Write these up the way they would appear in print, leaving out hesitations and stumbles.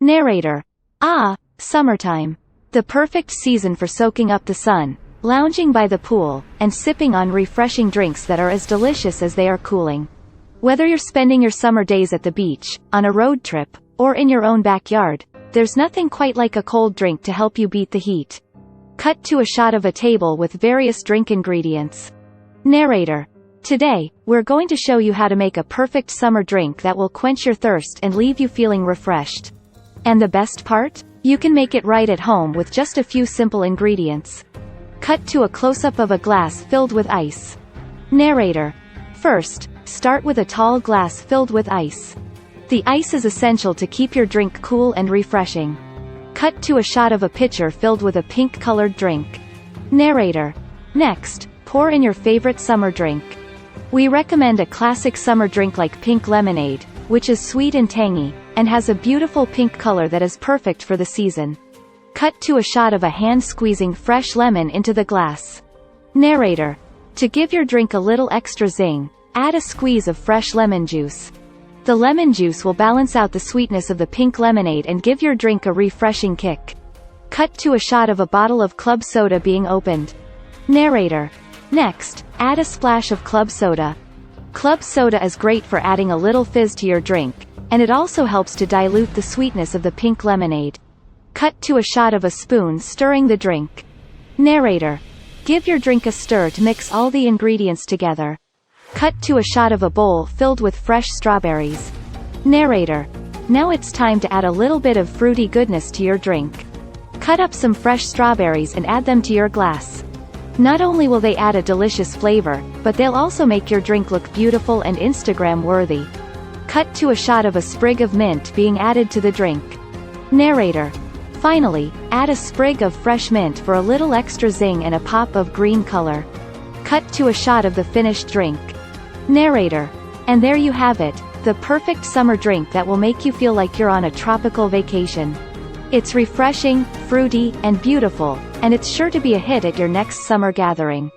Narrator. Ah, summertime. The perfect season for soaking up the sun, lounging by the pool, and sipping on refreshing drinks that are as delicious as they are cooling. Whether you're spending your summer days at the beach, on a road trip, or in your own backyard, there's nothing quite like a cold drink to help you beat the heat. Cut to a shot of a table with various drink ingredients. Narrator. Today, we're going to show you how to make a perfect summer drink that will quench your thirst and leave you feeling refreshed. And the best part? You can make it right at home with just a few simple ingredients. Cut to a close-up of a glass filled with ice. Narrator. First, start with a tall glass filled with ice. The ice is essential to keep your drink cool and refreshing. Cut to a shot of a pitcher filled with a pink-colored drink. Narrator. Next, pour in your favorite summer drink. We recommend a classic summer drink like pink lemonade, which is sweet and tangy, and has a beautiful pink color that is perfect for the season. Cut to a shot of a hand squeezing fresh lemon into the glass. Narrator. To give your drink a little extra zing, add a squeeze of fresh lemon juice. The lemon juice will balance out the sweetness of the pink lemonade and give your drink a refreshing kick. Cut to a shot of a bottle of club soda being opened. Narrator. Next, add a splash of club soda. Club soda is great for adding a little fizz to your drink, and it also helps to dilute the sweetness of the pink lemonade. Cut to a shot of a spoon stirring the drink. Narrator. Give your drink a stir to mix all the ingredients together. Cut to a shot of a bowl filled with fresh strawberries. Narrator. Now it's time to add a little bit of fruity goodness to your drink. Cut up some fresh strawberries and add them to your glass. Not only will they add a delicious flavor, but they'll also make your drink look beautiful and Instagram-worthy. Cut to a shot of a sprig of mint being added to the drink. Narrator. Finally, add a sprig of fresh mint for a little extra zing and a pop of green color. Cut to a shot of the finished drink. Narrator. And there you have it, the perfect summer drink that will make you feel like you're on a tropical vacation. It's refreshing, fruity, and beautiful, and it's sure to be a hit at your next summer gathering.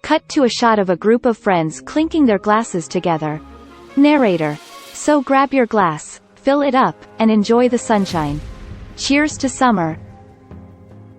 Cut to a shot of a group of friends clinking their glasses together. Narrator. So grab your glass, fill it up, and enjoy the sunshine. Cheers to summer.